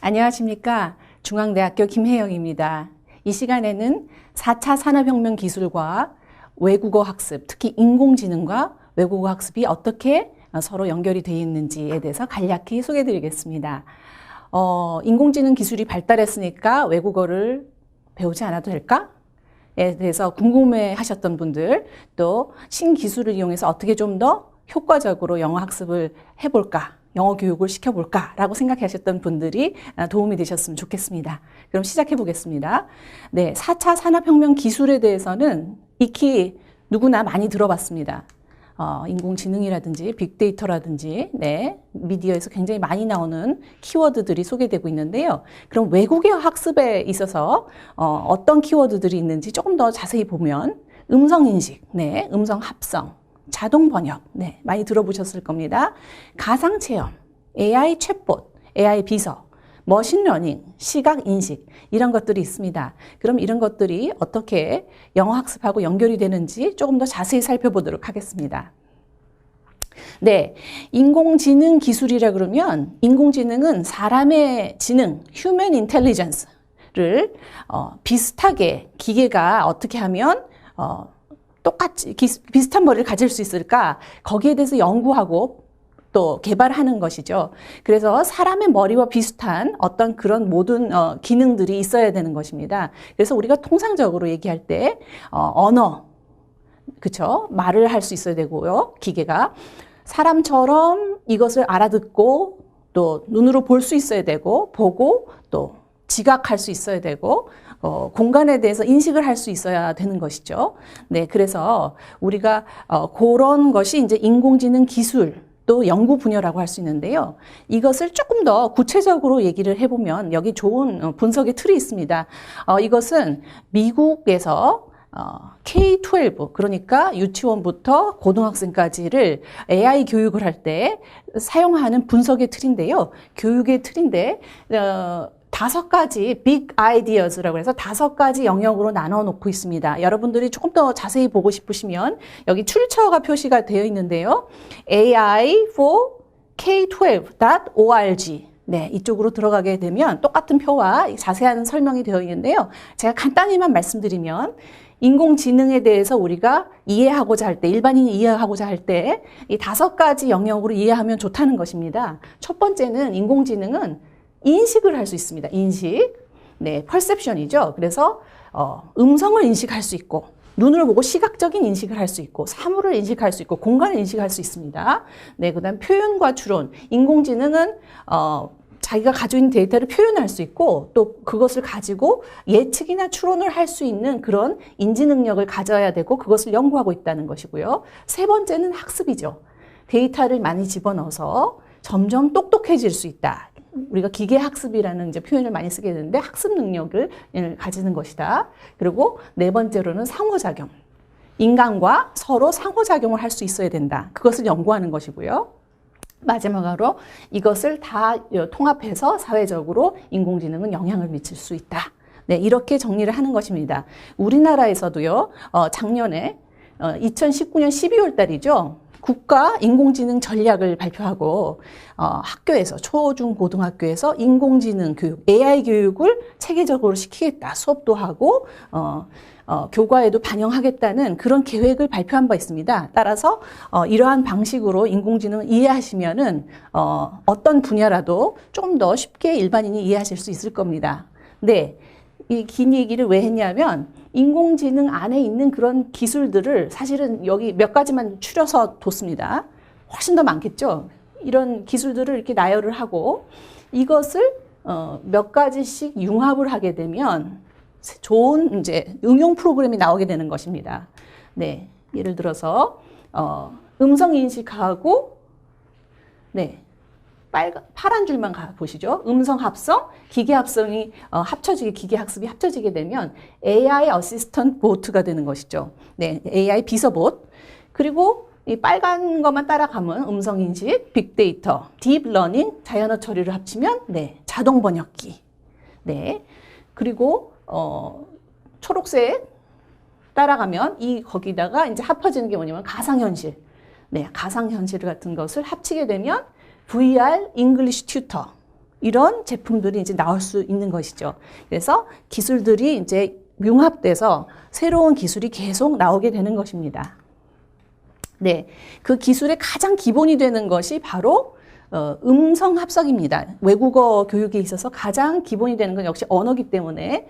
안녕하십니까. 중앙대학교 김혜영입니다. 이 시간에는 4차 산업혁명 기술과 외국어 학습, 특히 인공지능과 외국어 학습이 어떻게 서로 연결이 되어 있는지에 대해서 간략히 소개해 드리겠습니다. 인공지능 기술이 발달했으니까 외국어를 배우지 않아도 될까? 에 대해서 궁금해 하셨던 분들, 또 신기술을 이용해서 어떻게 좀 더 효과적으로 영어 학습을 해볼까? 영어 교육을 시켜볼까라고 생각하셨던 분들이 도움이 되셨으면 좋겠습니다. 그럼 시작해 보겠습니다. 네, 4차 산업혁명 기술에 대해서는 익히 누구나 많이 들어봤습니다. 인공지능이라든지 빅데이터라든지 미디어에서 굉장히 많이 나오는 키워드들이 소개되고 있는데요. 그럼 외국어 학습에 있어서 어떤 키워드들이 있는지 조금 더 자세히 보면 음성인식, 음성 합성, 자동 번역, 많이 들어보셨을 겁니다. 가상체험, AI 챗봇, AI 비서, 머신러닝, 시각인식 이런 것들이 있습니다. 그럼 이런 것들이 어떻게 영어 학습하고 연결이 되는지 조금 더 자세히 살펴보도록 하겠습니다. 네, 인공지능 기술이라 그러면 인공지능은 사람의 지능, human intelligence를 비슷하게 기계가 어떻게 하면 똑같이 비슷한 머리를 가질 수 있을까? 거기에 대해서 연구하고 또 개발하는 것이죠. 그래서 사람의 머리와 비슷한 어떤 그런 모든 기능들이 있어야 되는 것입니다. 그래서 우리가 통상적으로 얘기할 때 언어, 그쵸? 말을 할 수 있어야 되고요. 기계가 사람처럼 이것을 알아듣고 또 눈으로 볼 수 있어야 되고 보고 또 지각할 수 있어야 되고 공간에 대해서 인식을 할 수 있어야 되는 것이죠. 네, 그래서 우리가 그런 것이 이제 인공지능 기술 또 연구 분야라고 할 수 있는데요. 이것을 조금 더 구체적으로 얘기를 해보면 여기 좋은 분석의 틀이 있습니다. 이것은 미국에서 K-12, 그러니까 유치원부터 고등학생까지를 AI 교육을 할 때 사용하는 분석의 틀인데요. 교육의 틀인데 5가지 big ideas라고 해서 5가지 영역으로 나눠 놓고 있습니다. 여러분들이 조금 더 자세히 보고 싶으시면 여기 출처가 표시가 되어 있는데요. AI for K12.org. 네, 이쪽으로 들어가게 되면 똑같은 표와 자세한 설명이 되어 있는데요. 제가 간단히만 말씀드리면 인공지능에 대해서 우리가 이해하고자 할 때, 일반인이 이해하고자 할 때 이 5가지 영역으로 이해하면 좋다는 것입니다. 첫 번째는 인공지능은 인식을 할 수 있습니다. 인식. 네, 퍼셉션이죠. 그래서 음성을 인식할 수 있고 눈을 보고 시각적인 인식을 할 수 있고 사물을 인식할 수 있고 공간을 인식할 수 있습니다. 네, 그다음 표현과 추론. 인공지능은 자기가 가지고 있는 데이터를 표현할 수 있고 또 그것을 가지고 예측이나 추론을 할 수 있는 그런 인지 능력을 가져야 되고 그것을 연구하고 있다는 것이고요. 세 번째는 학습이죠. 데이터를 많이 집어넣어서 점점 똑똑해질 수 있다. 우리가 기계학습이라는 이제 표현을 많이 쓰게 되는데 학습 능력을 가지는 것이다. 그리고 네 번째로는 상호작용. 인간과 서로 상호작용을 할 수 있어야 된다. 그것을 연구하는 것이고요. 마지막으로 이것을 다 통합해서 사회적으로 인공지능은 영향을 미칠 수 있다. 네, 이렇게 정리를 하는 것입니다. 우리나라에서도요, 작년에 2019년 12월 달이죠. 국가 인공지능 전략을 발표하고 학교에서 초중 고등학교에서 인공지능 교육, AI 교육을 체계적으로 시키겠다. 수업도 하고 교과에도 반영하겠다는 그런 계획을 발표한 바 있습니다. 따라서 이러한 방식으로 인공지능을 이해하시면은 어떤 분야라도 좀 더 쉽게 일반인이 이해하실 수 있을 겁니다. 네, 이 긴 얘기를 왜 했냐면 인공지능 안에 있는 그런 기술들을 사실은 여기 몇 가지만 추려서 뒀습니다. 훨씬 더 많겠죠. 이런 기술들을 이렇게 나열을 하고 이것을 몇 가지씩 융합을 하게 되면 좋은 이제 응용 프로그램이 나오게 되는 것입니다. 네, 예를 들어서 음성 인식하고 파란 줄만 보시죠. 음성 합성, 기계 합성이 기계 학습이 합쳐지게 되면 AI 어시스턴트 보트가 되는 것이죠. 네, AI 비서봇. 그리고 이 빨간 것만 따라가면 음성 인식, 빅데이터, 딥러닝, 자연어 처리를 합치면 자동 번역기. 네. 그리고 초록색 따라가면 거기다가 이제 합쳐지는 게 뭐냐면 가상현실. 네, 가상현실 같은 것을 합치게 되면 VR English Tutor. 이런 제품들이 이제 나올 수 있는 것이죠. 그래서 기술들이 이제 융합돼서 새로운 기술이 계속 나오게 되는 것입니다. 네, 그 기술의 가장 기본이 되는 것이 바로 음성 합성입니다. 외국어 교육에 있어서 가장 기본이 되는 건 역시 언어기 때문에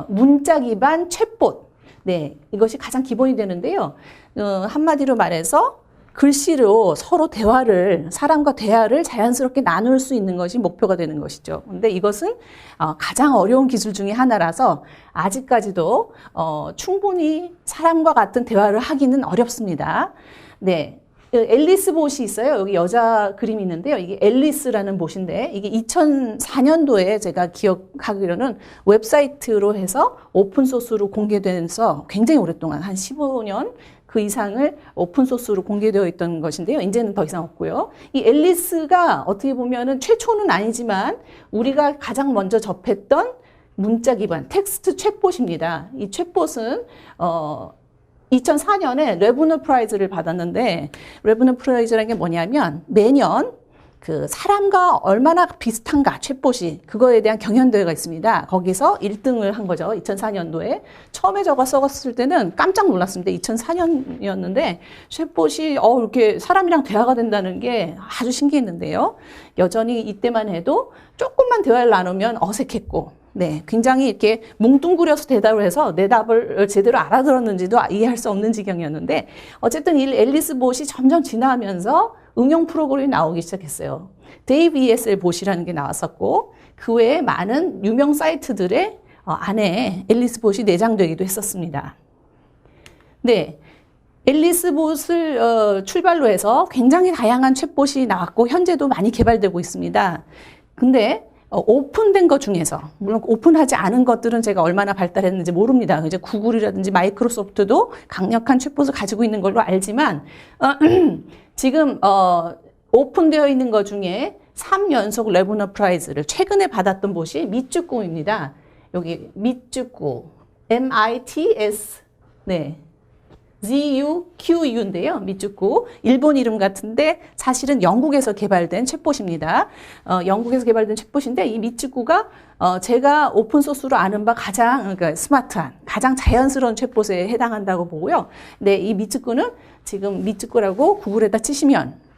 문자 기반 챗봇, 네, 이것이 가장 기본이 되는데요. 한마디로 말해서 글씨로 서로 사람과 대화를 자연스럽게 나눌 수 있는 것이 목표가 되는 것이죠. 근데 이것은 가장 어려운 기술 중에 하나라서 아직까지도 충분히 사람과 같은 대화를 하기는 어렵습니다. 네. 앨리스 봇이 있어요. 여기 여자 그림이 있는데요. 이게 앨리스라는 봇인데 이게 2004년도에 제가 기억하기로는 웹사이트로 해서 오픈소스로 공개돼서 굉장히 오랫동안 한 15년 그 이상을 오픈소스로 공개되어 있던 것인데요. 이제는 더 이상 없고요. 이 앨리스가 어떻게 보면은 최초는 아니지만 우리가 가장 먼저 접했던 문자 기반 텍스트 챗봇입니다. 이 챗봇은 2004년에 레브너 프라이즈를 받았는데 레브너 프라이즈라는 게 뭐냐면 매년 그 사람과 얼마나 비슷한가 챗봇이 그거에 대한 경연대회가 있습니다. 거기서 1등을 한 거죠. 2004년도에. 처음에 저가 써봤을 때는 깜짝 놀랐습니다. 2004년이었는데 챗봇이 이렇게 사람이랑 대화가 된다는 게 아주 신기했는데요. 여전히 이때만 해도 조금만 대화를 나누면 어색했고 네, 굉장히 이렇게 뭉뚱그려서 대답을 해서 내 답을 제대로 알아들었는지도 이해할 수 없는 지경이었는데 어쨌든 이 앨리스 봇이 점점 진화하면서 응용 프로그램이 나오기 시작했어요. 데이브 ESL 봇이라는 게 나왔었고 그 외에 많은 유명 사이트들의 안에 앨리스 봇이 내장되기도 했었습니다. 네, 앨리스 봇을 출발로 해서 굉장히 다양한 챗봇이 나왔고 현재도 많이 개발되고 있습니다. 근데 오픈된 것 중에서 물론 오픈하지 않은 것들은 제가 얼마나 발달했는지 모릅니다. 이제 구글이라든지 마이크로소프트도 강력한 챗봇을 가지고 있는 걸로 알지만 지금 오픈되어 있는 것 중에 3연속 레브너 프라이즈를 최근에 받았던 곳이 미쯔꾸입니다. 여기 미쯔꾸 MITS 네. ZUQU인데요. 미쯔꾸. 일본 이름 같은데 사실은 영국에서 개발된 챗봇입니다. 영국에서 개발된 챗봇인데 이 미쯔꾸가 제가 오픈소스로 아는 바 가장 그러니까 스마트한, 가장 자연스러운 챗봇에 해당한다고 보고요. 네, 이 미쯔꾸는 지금 미쯔꾸라고 구글에다 치시면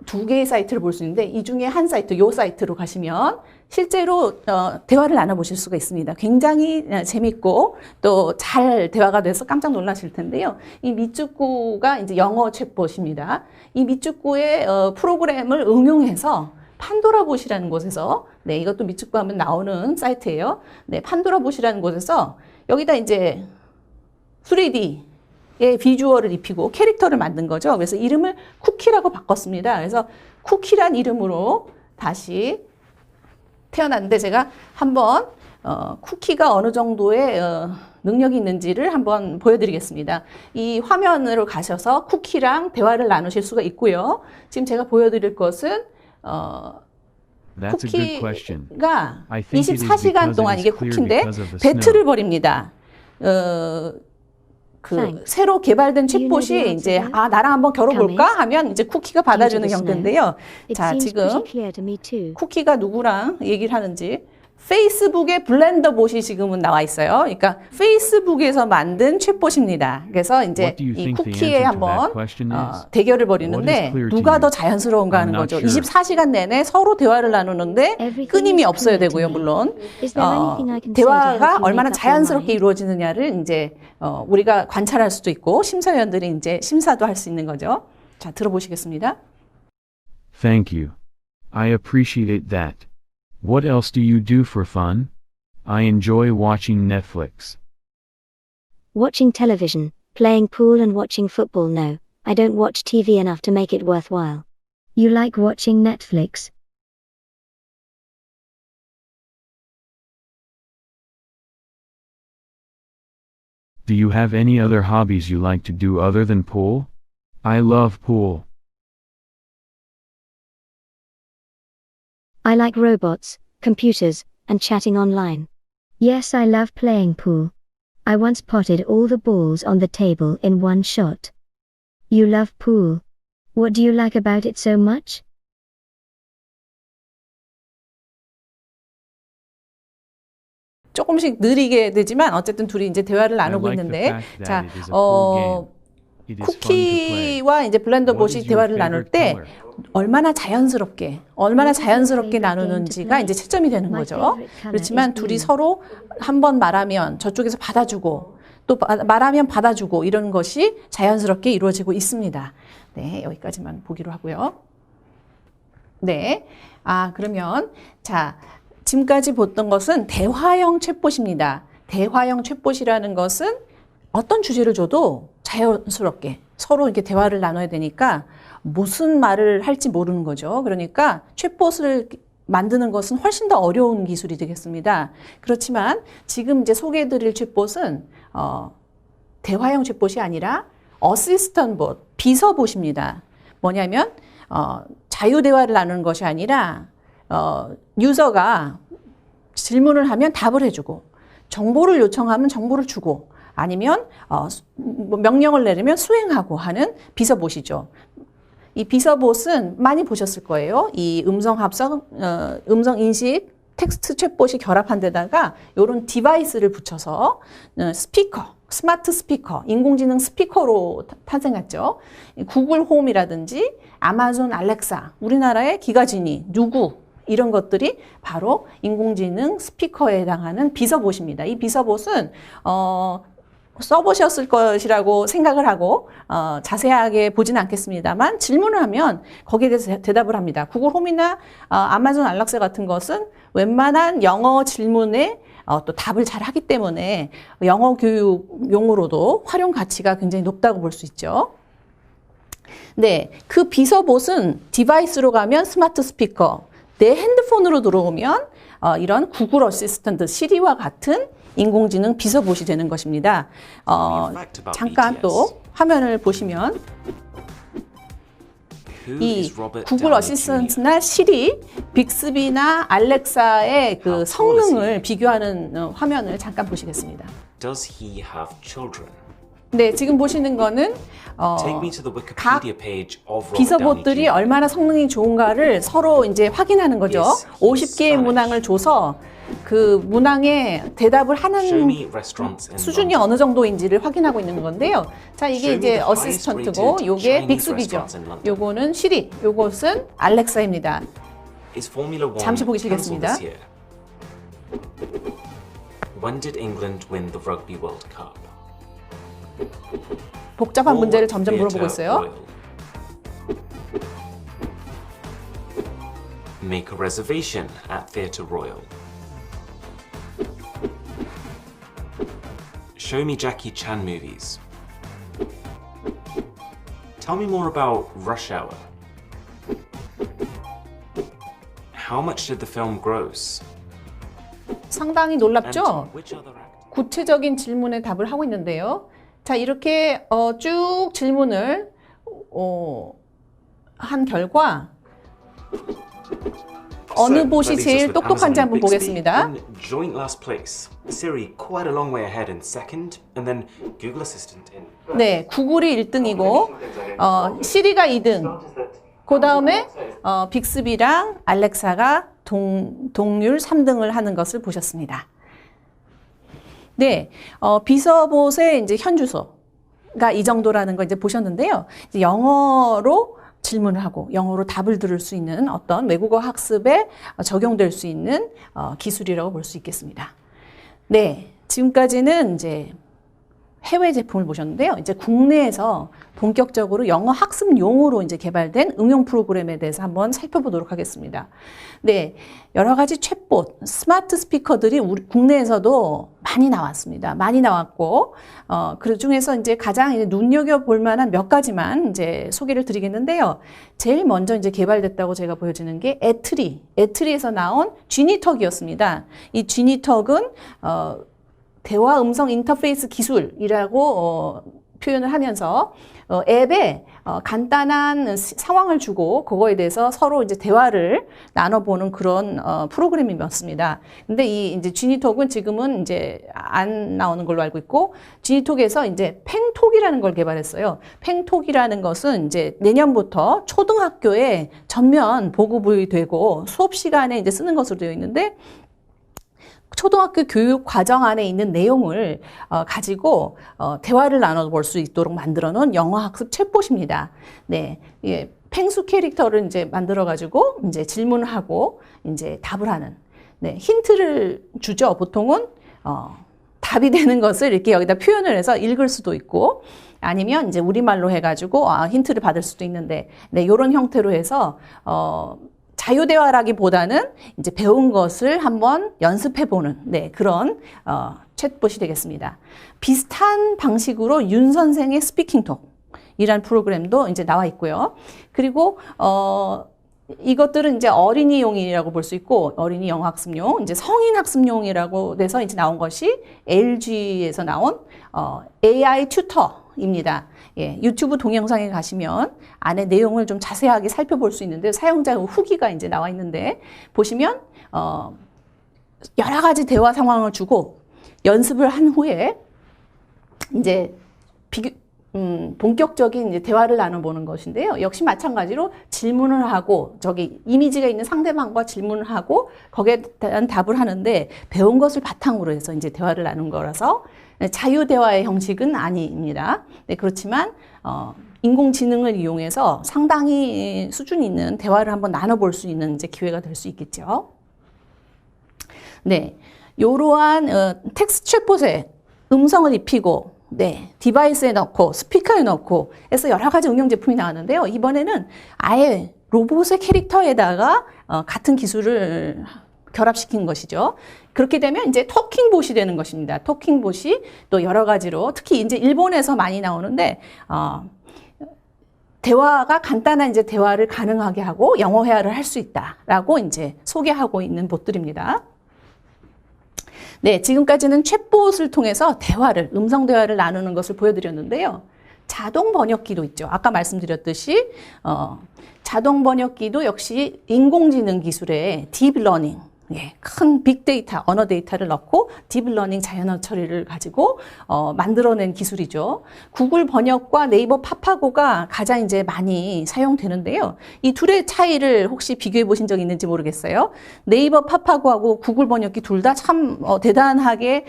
두 개의 사이트를 볼 수 있는데 이 중에 한 사이트, 요 사이트로 가시면 실제로 대화를 나눠보실 수가 있습니다. 굉장히 재밌고 또 잘 대화가 돼서 깜짝 놀라실 텐데요. 이 미쯔꾸가 이제 영어 챗봇입니다. 이 미쯔꾸의 프로그램을 응용해서 판도라봇이라는 곳에서 네, 이것도 미쯔꾸 하면 나오는 사이트예요. 네, 판도라봇이라는 곳에서 여기다 이제 3D의 비주얼을 입히고 캐릭터를 만든 거죠. 그래서 이름을 쿠키라고 바꿨습니다. 그래서 쿠키란 이름으로 다시 태어났는데 제가 한번 쿠키가 어느 정도의 능력이 있는지를 한번 보여드리겠습니다. 이 화면으로 가셔서 쿠키랑 대화를 나누실 수가 있고요. 지금 제가 보여드릴 것은 쿠키가 24시간 동안 이게 쿠키인데 배틀을 벌입니다. 새로 개발된 챗봇이 이제 나랑 한번 겨뤄볼까 하면 이제 쿠키가 받아주는 형태인데요. 자, 지금 쿠키가 누구랑 얘기를 하는지 페이스북의 블렌더 봇이 지금은 나와 있어요. 그러니까 페이스북에서 만든 챗봇입니다. 그래서 이제 이 쿠키에 한번 대결을 벌이는데 누가 더 자연스러운가 하는 거죠. 24시간 내내 서로 대화를 나누는데 끊임이 없어야 되고요, 물론. 대화가 얼마나 자연스럽게 이루어지느냐를 이제 우리가 관찰할 수도 있고 심사위원들이 이제 심사도 할 수 있는 거죠. 자, 들어보시겠습니다. Thank you. I appreciate that. What else do you do for fun? I enjoy watching Netflix. Watching television, playing pool and watching football. No, I don't watch TV enough to make it worthwhile. You like watching Netflix? Do you have any other hobbies you like to do other than pool? I love pool. I like robots, computers, and chatting online. Yes, I love playing pool. I once potted all the balls on the table in one shot. You love pool. What do you like about it so much? 조금씩 느리게 되지만 어쨌든 둘이 이제 대화를 I 나누고 like the 있는데 fact that 자, it is a full game. It is fun to play. 쿠키와 이제 What 블렌더봇이 is your 대화를 나눌 favorite 때 color? 얼마나 자연스럽게 나누는지가 이제 채점이 되는 거죠. 그렇지만 둘이 서로 한번 말하면 저쪽에서 받아주고 또 말하면 받아주고 이런 것이 자연스럽게 이루어지고 있습니다. 네, 여기까지만 보기로 하고요. 네, 그러면 자 지금까지 봤던 것은 대화형 챗봇입니다. 대화형 챗봇이라는 것은 어떤 주제를 줘도 자연스럽게 서로 이렇게 대화를 나눠야 되니까 무슨 말을 할지 모르는 거죠. 그러니까 챗봇을 만드는 것은 훨씬 더 어려운 기술이 되겠습니다. 그렇지만 지금 이제 소개해드릴 챗봇은 대화형 챗봇이 아니라 어시스턴트 봇, 비서봇입니다. 뭐냐면 자유대화를 나누는 것이 아니라 유저가 질문을 하면 답을 해주고 정보를 요청하면 정보를 주고 아니면 명령을 내리면 수행하고 하는 비서봇이죠. 이 비서봇은 많이 보셨을 거예요. 이 음성 합성, 음성 인식, 텍스트 챗봇이 결합한 데다가 이런 디바이스를 붙여서 스피커, 스마트 스피커, 인공지능 스피커로 탄생했죠. 구글 홈이라든지 아마존 알렉사, 우리나라의 기가지니, 누구 이런 것들이 바로 인공지능 스피커에 해당하는 비서봇입니다. 이 비서봇은 써보셨을 것이라고 생각을 하고 자세하게 보지는 않겠습니다만 질문을 하면 거기에 대해서 대답을 합니다. 구글 홈이나 아마존 알렉사 같은 것은 웬만한 영어 질문에 또 답을 잘 하기 때문에 영어 교육용으로도 활용 가치가 굉장히 높다고 볼 수 있죠. 네, 그 비서봇은 디바이스로 가면 스마트 스피커, 내 핸드폰으로 들어오면 이런 구글 어시스턴트, 시리와 같은 인공지능 비서봇이 되는 것입니다. 잠깐 또 화면을 보시면 이 구글 어시스턴트나 시리, 빅스비나 알렉사의 그 성능을 비교하는 화면을 잠깐 보시겠습니다. Does he have children? 네, 지금 보시는 거는 Take me to the Wikipedia page of Robert 비서봇들이 Downey Jr. 얼마나 성능이 좋은가를 서로 이제 확인하는 거죠. 50개의 문항을 줘서 그 문항에 대답을 Show 하는 me restaurants in 수준이 London. 어느 정도인지 확인하고 있는 건데요. 자, 이게 이제 어시스턴트고 요게 빅스비죠. 요거는 시리, 요것은 알렉사입니다. Is Formula One 잠시 보기 cancelled 시겠습니다. this year? When did England win the Rugby World Cup? 복잡한 Or 문제를 점점 Theatre 물어보고 있어요. Royal? Make a reservation at Theatre Royal. Show me Jackie Chan movies. Tell me more about Rush Hour. How much did the film gross? 상당히 And 놀랍죠? which other actor? 구체적인 질문에 답을 하고 있는데요. 자, 이렇게 쭉 질문을 한 결과 어느 So, 봇이 that leaves us 제일 with 똑똑한지 Amazon 한번 Bixby 보겠습니다. in joint last place. Siri quite a long way ahead in second, and then Google Assistant in. 네, 구글이 1등이고 시리가 2등. 그 다음에 빅스비랑 알렉사가 동률 3등을 하는 것을 보셨습니다. 네, 비서봇의 이제 현주소가 이 정도라는 거 이제 보셨는데요. 이제 영어로 질문을 하고 영어로 답을 들을 수 있는 어떤 외국어 학습에 적용될 수 있는 기술이라고 볼 수 있겠습니다. 네, 지금까지는 이제 해외 제품을 보셨는데요. 이제 국내에서 본격적으로 영어 학습용으로 이제 개발된 응용 프로그램에 대해서 한번 살펴보도록 하겠습니다. 네, 여러 가지 챗봇, 스마트 스피커들이 우리 국내에서도 많이 나왔습니다. 많이 나왔고, 그 중에서 이제 가장 이제 눈여겨볼 만한 몇 가지만 이제 소개를 드리겠는데요. 제일 먼저 이제 개발됐다고 제가 보여지는 게 애트리에서 나온 지니턱이었습니다. 이 지니턱은, 대화 음성 인터페이스 기술이라고 표현을 하면서 앱에 간단한 상황을 주고 그거에 대해서 서로 이제 대화를 나눠보는 그런 프로그램이었습니다. 근데 이 이제 지니톡은 지금은 이제 안 나오는 걸로 알고 있고 지니톡에서 이제 팽톡이라는 걸 개발했어요. 팽톡이라는 것은 이제 내년부터 초등학교에 전면 보급이 되고 수업 시간에 이제 쓰는 것으로 되어 있는데 초등학교 교육 과정 안에 있는 내용을 가지고 대화를 나눠볼 수 있도록 만들어 놓은 영어 학습 챗봇입니다. 네, 예, 펭수 캐릭터를 이제 만들어 가지고 이제 질문을 하고 이제 답을 하는. 네, 힌트를 주죠. 보통은 답이 되는 것을 이렇게 여기다 표현을 해서 읽을 수도 있고, 아니면 이제 우리말로 해가지고 힌트를 받을 수도 있는데, 네, 이런 형태로 해서 자유대화라기보다는 이제 배운 것을 한번 연습해보는, 네, 그런 챗봇이 되겠습니다. 비슷한 방식으로 윤 선생의 스피킹톡이라는 프로그램도 이제 나와 있고요. 그리고 이것들은 이제 어린이용이라고 볼 수 있고, 어린이 영어 학습용, 이제 성인 학습용이라고 돼서 이제 나온 것이 LG에서 나온 AI 튜터입니다. 예, 유튜브 동영상에 가시면 안에 내용을 좀 자세하게 살펴볼 수 있는데, 사용자 후기가 이제 나와 있는데, 보시면 여러 가지 대화 상황을 주고 연습을 한 후에 이제 본격적인 이제 대화를 나눠보는 것인데요. 역시 마찬가지로 질문을 하고, 저기 이미지가 있는 상대방과 질문을 하고 거기에 대한 답을 하는데, 배운 것을 바탕으로 해서 이제 대화를 나눈 거라서 자유대화의 형식은 아닙니다. 네, 그렇지만 인공지능을 이용해서 상당히 수준 있는 대화를 한번 나눠볼 수 있는 이제 기회가 될 수 있겠죠. 네, 이러한 텍스트 챗봇에 음성을 입히고, 네, 디바이스에 넣고 스피커에 넣고 해서 여러 가지 응용 제품이 나왔는데요. 이번에는 아예 로봇의 캐릭터에다가 같은 기술을 결합시킨 것이죠. 그렇게 되면 이제 토킹봇이 되는 것입니다. 토킹봇이 또 여러 가지로, 특히 이제 일본에서 많이 나오는데 대화가 간단한 이제 대화를 가능하게 하고 영어 회화를 할 수 있다라고 이제 소개하고 있는 봇들입니다. 네, 지금까지는 챗봇을 통해서 음성 대화를 나누는 것을 보여드렸는데요. 자동 번역기도 있죠. 아까 말씀드렸듯이 자동 번역기도 역시 인공지능 기술의 딥러닝, 예, 큰 빅데이터, 언어 데이터를 넣고 딥러닝 자연어 처리를 가지고 만들어낸 기술이죠. 구글 번역과 네이버 파파고가 가장 이제 많이 사용되는데요. 이 둘의 차이를 혹시 비교해 보신 적 있는지 모르겠어요. 네이버 파파고하고 구글 번역기 둘 다 참 대단하게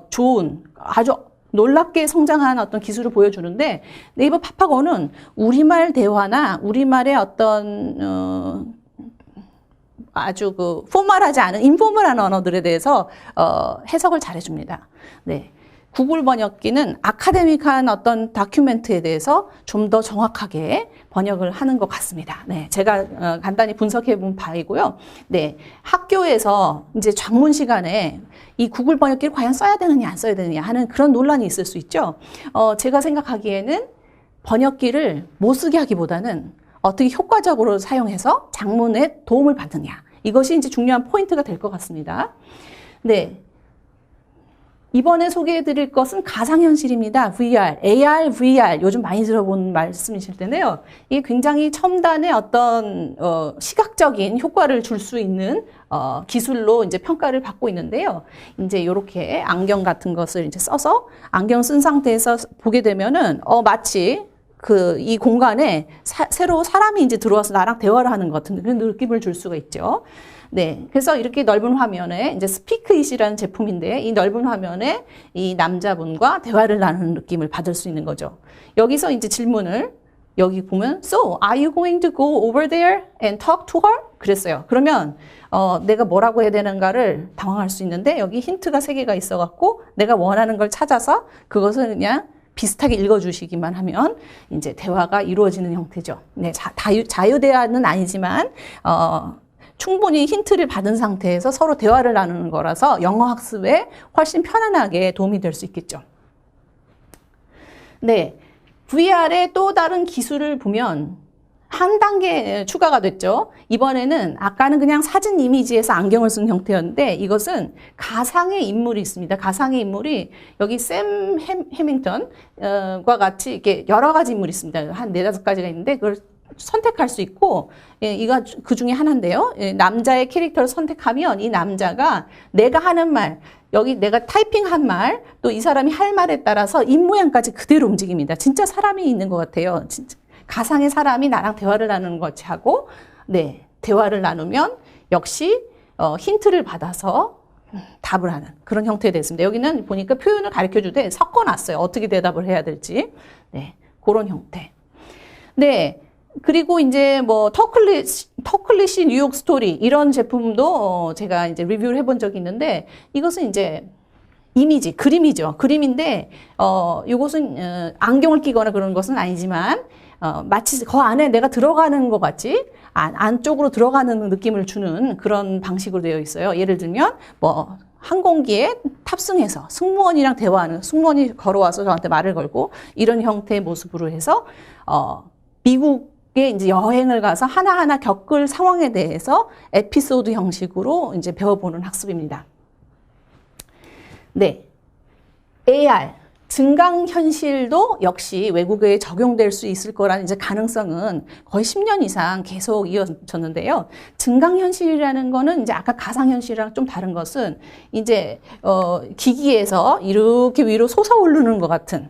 좋은, 아주 놀랍게 성장한 어떤 기술을 보여주는데, 네이버 파파고는 우리말 대화나 우리말의 어떤 아주 포멀하지 않은 인포멀한 언어들에 대해서 해석을 잘해줍니다. 네, 구글 번역기는 아카데믹한 어떤 다큐멘트에 대해서 좀 더 정확하게 번역을 하는 것 같습니다. 네, 제가 간단히 분석해 본 바이고요. 네, 학교에서 이제 작문 시간에 이 구글 번역기를 과연 써야 되느냐 안 써야 되느냐 하는 그런 논란이 있을 수 있죠. 제가 생각하기에는 번역기를 못 쓰게 하기보다는 어떻게 효과적으로 사용해서 작문에 도움을 받느냐, 이것이 이제 중요한 포인트가 될 것 같습니다. 네, 이번에 소개해드릴 것은 가상현실입니다. VR, AR, VR, 요즘 많이 들어본 말씀이실 텐데요. 이게 굉장히 첨단의 어떤 시각적인 효과를 줄 수 있는 기술로 이제 평가를 받고 있는데요. 이제 이렇게 안경 같은 것을 이제 써서 안경 쓴 상태에서 보게 되면은 마치 이 공간에 새로 사람이 이제 들어와서 나랑 대화를 하는 것 같은 그런 느낌을 줄 수가 있죠. 네. 그래서 이렇게 넓은 화면에 이제 스피크잇이라는 제품인데, 이 넓은 화면에 이 남자분과 대화를 나누는 느낌을 받을 수 있는 거죠. 여기서 이제 질문을, 여기 보면, So, are you going to go over there and talk to her? 그랬어요. 그러면, 내가 뭐라고 해야 되는가를 당황할 수 있는데, 여기 힌트가 3개가 있어갖고, 내가 원하는 걸 찾아서 그것을 그냥 비슷하게 읽어주시기만 하면 이제 대화가 이루어지는 형태죠. 네, 자유대화는 아니지만 충분히 힌트를 받은 상태에서 서로 대화를 나누는 거라서 영어 학습에 훨씬 편안하게 도움이 될 수 있겠죠. 네, VR의 또 다른 기술을 보면 한 단계 추가가 됐죠. 이번에는 아까는 그냥 사진 이미지에서 안경을 쓴 형태였는데, 이것은 가상의 인물이 있습니다. 가상의 인물이 여기 샘 해밍턴과 같이 이렇게 여러 가지 인물이 있습니다. 한 4-5가지가 있는데 그걸 선택할 수 있고, 이가 그 중에 하나인데요. 남자의 캐릭터를 선택하면 이 남자가 내가 하는 말, 여기 내가 타이핑한 말, 또 이 사람이 할 말에 따라서 입모양까지 그대로 움직입니다. 진짜 사람이 있는 것 같아요. 진짜. 가상의 사람이 나랑 대화를 나누는 것하고, 네, 대화를 나누면 역시 힌트를 받아서 답을 하는 그런 형태가 됐습니다. 여기는 보니까 표현을 가르쳐 주되 섞어놨어요. 어떻게 대답을 해야 될지. 네, 그런 형태. 네. 그리고 이제 뭐 터클릿이 뉴욕 스토리 이런 제품도 제가 이제 리뷰를 해본 적이 있는데 이것은 이제 이미지, 그림이죠. 그림인데 이것은 안경을 끼거나 그런 것은 아니지만 마치 그 안에 내가 들어가는 것 같이 안쪽으로 들어가는 느낌을 주는 그런 방식으로 되어 있어요. 예를 들면 뭐 항공기에 탑승해서 승무원이랑 대화하는, 승무원이 걸어와서 저한테 말을 걸고 이런 형태의 모습으로 해서 미국에 이제 여행을 가서 하나하나 겪을 상황에 대해서 에피소드 형식으로 이제 배워보는 학습입니다. 네. AR, 증강현실도 역시 외국에 적용될 수 있을 거라는 이제 가능성은 거의 10년 이상 계속 이어졌는데요. 증강현실이라는 거는 이제 아까 가상현실이랑 좀 다른 것은 이제, 기기에서 이렇게 위로 솟아오르는 것 같은,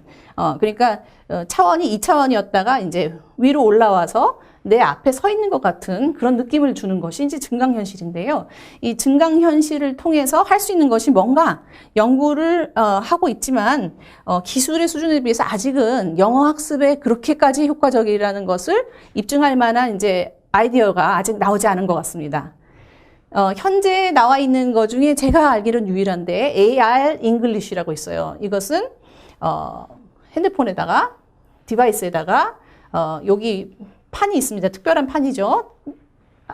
그러니까 차원이 2차원이었다가 이제 위로 올라와서 내 앞에 서 있는 것 같은 그런 느낌을 주는 것이 이제 증강현실인데요. 이 증강현실을 통해서 할 수 있는 것이 뭔가 연구를 하고 있지만 기술의 수준에 비해서 아직은 영어 학습에 그렇게까지 효과적이라는 것을 입증할 만한 이제 아이디어가 아직 나오지 않은 것 같습니다. 현재 나와 있는 것 중에 제가 알기로는 유일한데 AR 잉글리쉬라고 있어요. 이것은 핸드폰에다가 디바이스에다가 여기 판이 있습니다. 특별한 판이죠.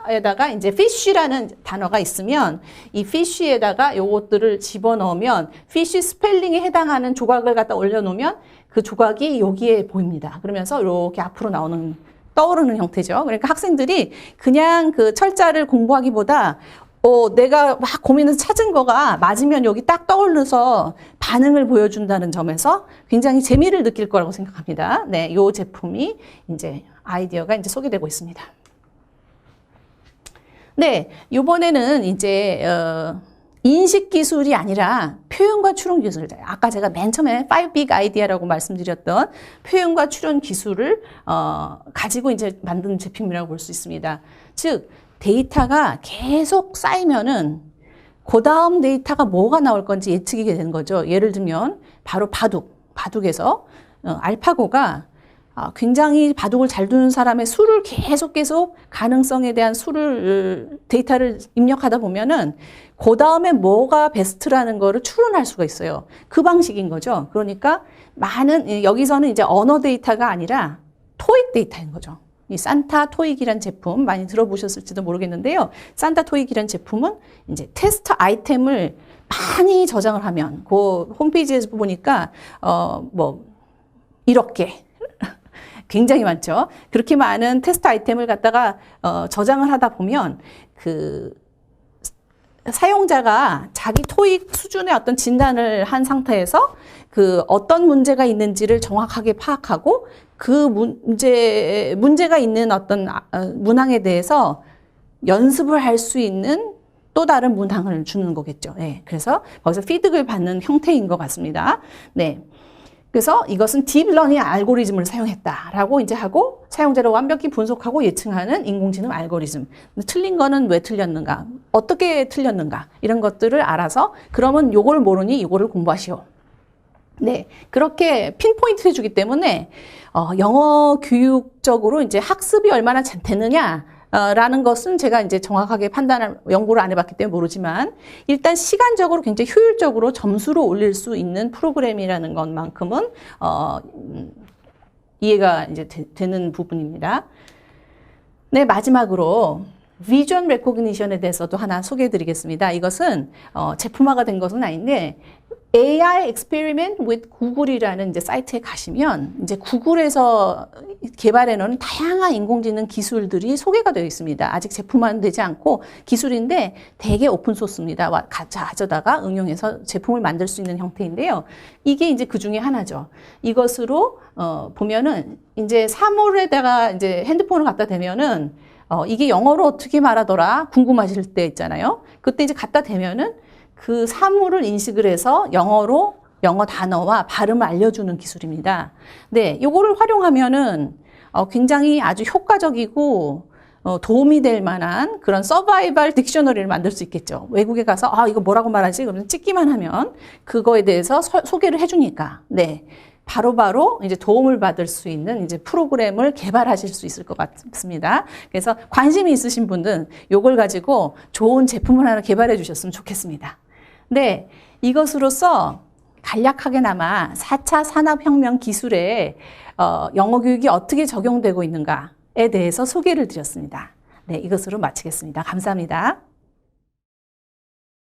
에다가 이제 fish라는 단어가 있으면 이 fish에다가 요것들을 집어넣으면 fish 스펠링에 해당하는 조각을 갖다 올려놓으면 그 조각이 여기에 보입니다. 그러면서 이렇게 앞으로 떠오르는 형태죠. 그러니까 학생들이 그냥 그 철자를 공부하기보다 내가 막 고민해서 찾은 거가 맞으면 여기 딱 떠올려서 반응을 보여준다는 점에서 굉장히 재미를 느낄 거라고 생각합니다. 네, 요 제품이 이제 아이디어가 이제 소개되고 있습니다. 네, 요번에는 이제, 인식 기술이 아니라 표현과 추론 기술. 아까 제가 맨 처음에 5 big idea라고 말씀드렸던 표현과 추론 기술을, 가지고 이제 만든 제품이라고 볼 수 있습니다. 즉, 데이터가 계속 쌓이면은 그 다음 데이터가 뭐가 나올 건지 예측이 되는 거죠. 예를 들면 바로 바둑에서 알파고가 굉장히 바둑을 잘 두는 사람의 수를 계속 가능성에 대한 데이터를 입력하다 보면은 그 다음에 뭐가 베스트라는 거를 추론할 수가 있어요. 그 방식인 거죠. 그러니까 여기서는 이제 언어 데이터가 아니라 토익 데이터인 거죠. 이 산타 토익이란 제품 많이 들어보셨을지도 모르겠는데요. 산타 토익이란 제품은 이제 테스트 아이템을 많이 저장을 하면 그 홈페이지에서 보니까 이렇게 굉장히 많죠. 그렇게 많은 테스트 아이템을 갖다가 저장을 하다 보면 그 사용자가 자기 토익 수준의 어떤 진단을 한 상태에서 그 어떤 문제가 있는지를 정확하게 파악하고 그 문제가 있는 어떤 문항에 대해서 연습을 할 수 있는 또 다른 문항을 주는 거겠죠. 네, 그래서 거기서 피드백을 받는 형태인 것 같습니다. 네. 그래서 이것은 딥러닝 알고리즘을 사용했다라고 이제 하고 사용자를 완벽히 분석하고 예측하는 인공지능 알고리즘. 틀린 거는 왜 틀렸는가? 어떻게 틀렸는가? 이런 것들을 알아서 그러면 요걸 모르니 요거를 공부하시오. 네. 그렇게 핀포인트 해주기 때문에 영어 교육적으로 이제 학습이 얼마나 됐느냐 라는 것은 제가 이제 정확하게 연구를 안 해봤기 때문에 모르지만 일단 시간적으로 굉장히 효율적으로 점수를 올릴 수 있는 프로그램이라는 것만큼은 이해가 이제 되는 부분입니다. 네, 마지막으로 비전 레코그니션에 대해서도 하나 소개해 드리겠습니다. 이것은 제품화가 된 것은 아닌데 AI Experiment with Google이라는 이제 사이트에 가시면 이제 구글에서 개발해 놓은 다양한 인공지능 기술들이 소개가 되어 있습니다. 아직 제품화는 되지 않고 기술인데 되게 오픈 소스입니다. 가져다가 응용해서 제품을 만들 수 있는 형태인데요. 이게 이제 그 중에 하나죠. 이것으로 보면은 이제 사물에다가 이제 핸드폰을 갖다 대면은 이게 영어로 어떻게 말하더라 궁금하실 때 있잖아요. 그때 이제 갖다 대면은 그 사물을 인식을 해서 영어 단어와 발음을 알려주는 기술입니다. 네, 요거를 활용하면은 굉장히 아주 효과적이고 도움이 될 만한 그런 서바이벌 딕셔너리를 만들 수 있겠죠. 외국에 가서 이거 뭐라고 말하지? 그러면 찍기만 하면 그거에 대해서 소개를 해주니까 네. 바로바로 이제 도움을 받을 수 있는 이제 프로그램을 개발하실 수 있을 것 같습니다. 그래서 관심이 있으신 분들은 이걸 가지고 좋은 제품을 하나 개발해 주셨으면 좋겠습니다. 네, 이것으로써 간략하게나마 4차 산업혁명 기술에 영어 교육이 어떻게 적용되고 있는가에 대해서 소개를 드렸습니다. 네, 이것으로 마치겠습니다. 감사합니다.